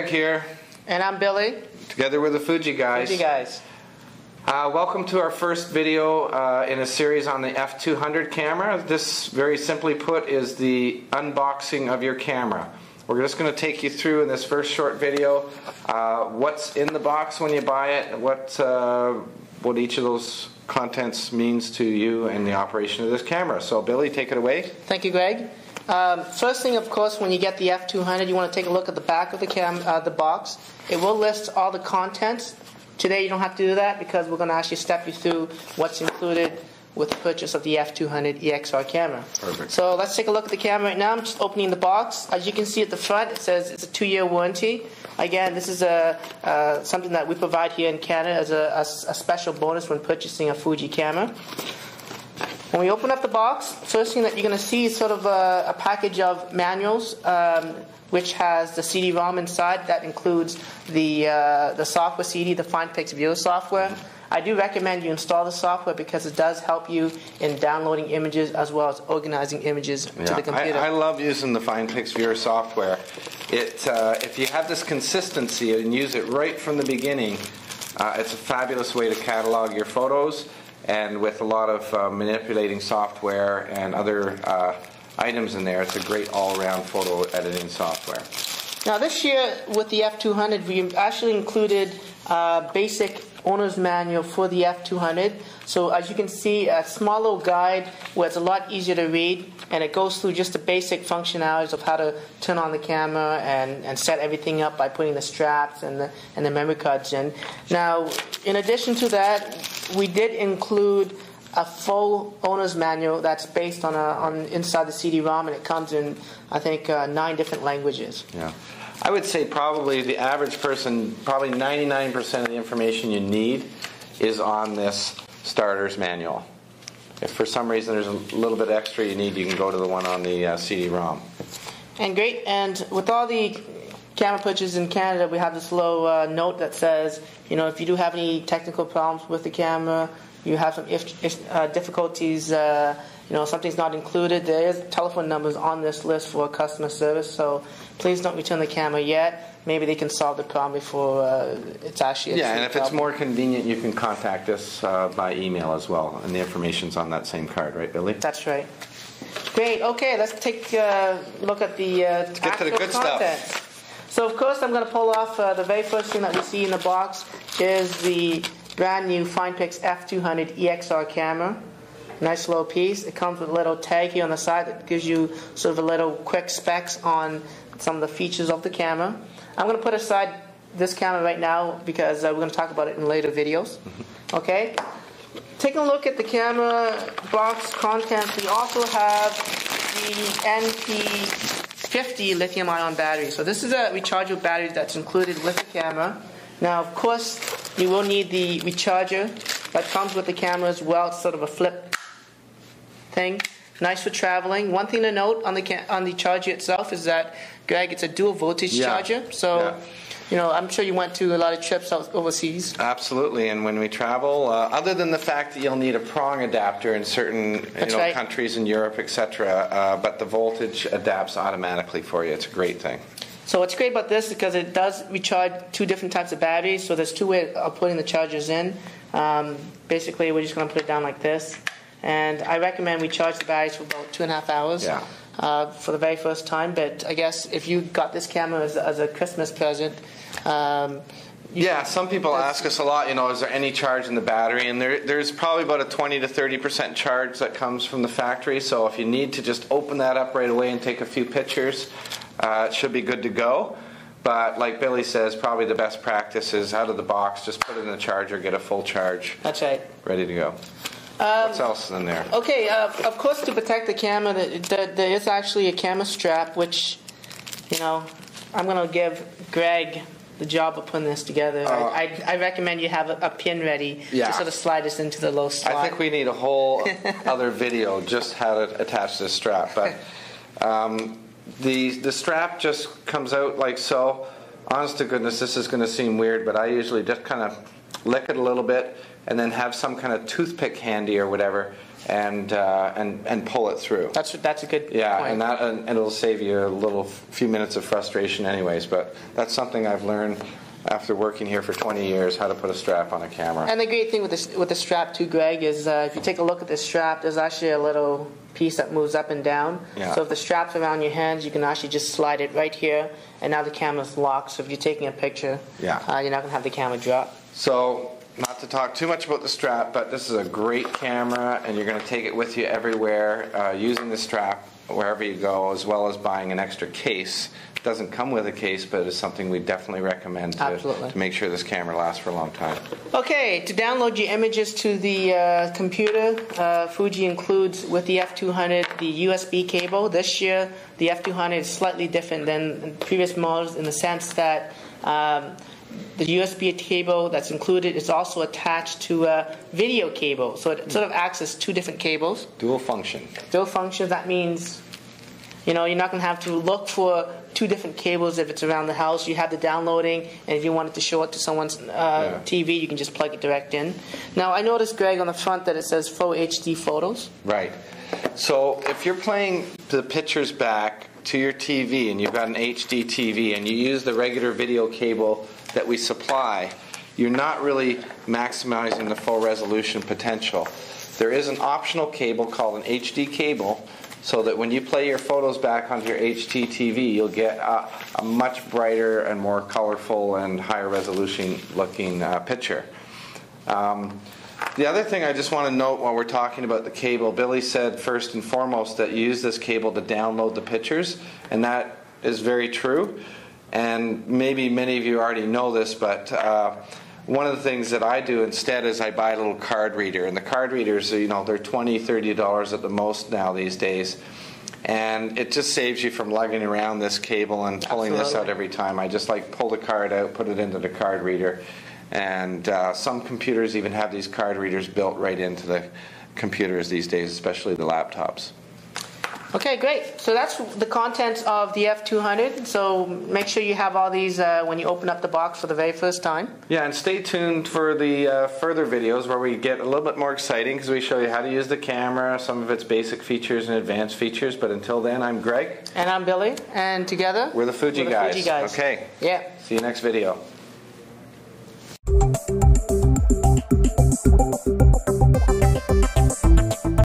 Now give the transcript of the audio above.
Greg here. And I'm Billy. Together with the FujiGuys. FujiGuys. Welcome to our first video in a series on the F200 camera. This, very simply put, is the unboxing of your camera. We're just going to take you through in this first short video what's in the box when you buy it, what each of those contents means to you and the operation of this camera. So Billy, take it away. Thank you, Greg. First thing, of course, when you get the F200, you want to take a look at the back of the box. It will list all the contents. Today you don't have to do that because we're going to actually step you through what's included with the purchase of the F200EXR camera. Perfect. So let's take a look at the camera right now. I'm just opening the box. As you can see at the front, it says it's a 2-year warranty. Again, this is something that we provide here in Canada as a special bonus when purchasing a Fuji camera. When we open up the box, first thing that you're going to see is sort of a package of manuals, which has the CD-ROM inside. That includes the software CD, the FinePix Viewer software. I do recommend you install the software because it does help you in downloading images as well as organizing images to the computer. I love using the FinePix Viewer software. If you have this consistency and use it right from the beginning, it's a fabulous way to catalog your photos. And with a lot of manipulating software and other items in there, it's a great all-around photo editing software. Now this year with the F200, we actually included basic owner's manual for the F200. So as you can see, a small little guide where it's a lot easier to read, and it goes through just the basic functionalities of how to turn on the camera and set everything up by putting the straps and the memory cards in. Now, in addition to that, we did include a full owner's manual that's based on inside the CD-ROM, and it comes in, I think, 9 different languages. Yeah. I would say probably the average person, probably 99% of the information you need is on this starter's manual. If for some reason there's a little bit extra you need, you can go to the one on the CD-ROM. And great, and with all the camera purchases in Canada, we have this little note that says, if you do have any technical problems with the camera, you have some difficulties, something's not included, there is telephone numbers on this list for customer service, so please don't return the camera yet. Maybe they can solve the problem before it's actually and if it's more convenient, you can contact us by email as well, and the information's on that same card, right, Billy? That's right. Great. Okay, let's take a look at the let's get to the good content. stuff. So, of course, I'm going to pull off the very first thing that we see in the box is the brand new FinePix F200EXR camera. Nice little piece. It comes with a little tag here on the side that gives you sort of a little quick specs on some of the features of the camera. I'm going to put aside this camera right now because we're going to talk about it in later videos. Okay? Taking a look at the camera box contents, we also have the NP50 lithium-ion battery. So this is a rechargeable battery that's included with the camera. Now, of course, you will need the recharger that comes with the camera as well. It's sort of a flip thing. Nice for traveling. One thing to note on the charger itself is that, Greg, it's a dual voltage charger. So, I'm sure you went to a lot of trips overseas. Absolutely, and when we travel, other than the fact that you'll need a prong adapter in certain countries in Europe, etc., but the voltage adapts automatically for you. It's a great thing. So what's great about this is because it does recharge 2 different types of batteries. So there's 2 ways of putting the chargers in. Basically, we're just going to put it down like this. And I recommend we charge the batteries for about 2.5 hours for the very first time. But I guess if you got this camera as a Christmas present, some people ask us a lot, is there any charge in the battery? And there's probably about a 20 to 30% charge that comes from the factory. So if you need to just open that up right away and take a few pictures, it should be good to go. But like Billy says, probably the best practice is out of the box, just put it in the charger, get a full charge. That's right. Ready to go. What else is in there? Okay, of course, to protect the camera, there is actually a camera strap, which, I'm going to give Greg the job of putting this together. I recommend you have a pin ready to sort of slide this into the low slot. I think we need a whole other video just how to attach this strap. But the strap just comes out like so. Honest to goodness, this is going to seem weird, but I usually just kind of lick it a little bit and then have some kind of toothpick handy or whatever and pull it through. That's a good point. And it'll save you a few minutes of frustration anyways, but that's something I've learned after working here for 20 years, how to put a strap on a camera. And the great thing with the strap too, Greg, is if you take a look at this strap, there's actually a little piece that moves up and down. Yeah. So if the strap's around your hands, you can actually just slide it right here, and now the camera's locked. So if you're taking a picture, you're not going to have the camera drop. So, not to talk too much about the strap, but this is a great camera, and you're going to take it with you everywhere, using the strap wherever you go, as well as buying an extra case. It doesn't come with a case, but it's something we definitely recommend to make sure this camera lasts for a long time. Okay, to download your images to the computer, Fuji includes with the F200 the USB cable. This year, the F200 is slightly different than previous models in the sense that the USB cable that's included is also attached to a video cable. So it sort of acts as two different cables. Dual function. Dual function, that means, you're not going to have to look for two different cables if it's around the house. You have the downloading, and if you wanted to show it to someone's TV, you can just plug it direct in. Now, I noticed, Greg, on the front that it says Full HD Photos. Right. So if you're playing the pictures back to your TV, and you've got an HD TV, and you use the regular video cable that we supply, you're not really maximizing the full resolution potential. There is an optional cable called an HD cable, so that when you play your photos back onto your HD TV, you'll get a much brighter and more colorful and higher resolution looking picture. The other thing I just want to note while we're talking about the cable, Billy said first and foremost that you use this cable to download the pictures, and that is very true. And maybe many of you already know this, but one of the things that I do instead is I buy a little card reader. And the card readers, they're $20, $30 at the most now these days. And it just saves you from lugging around this cable and pulling this out every time. I just pull the card out, put it into the card reader. And some computers even have these card readers built right into the computers these days, especially the laptops. Okay, great. So that's the contents of the F200. So make sure you have all these when you open up the box for the very first time. Yeah, and stay tuned for the further videos where we get a little bit more exciting because we show you how to use the camera, some of its basic features and advanced features. But until then, I'm Greg. And I'm Billy. And together, we're the Fuji Guys. Okay. Yeah. See you next video.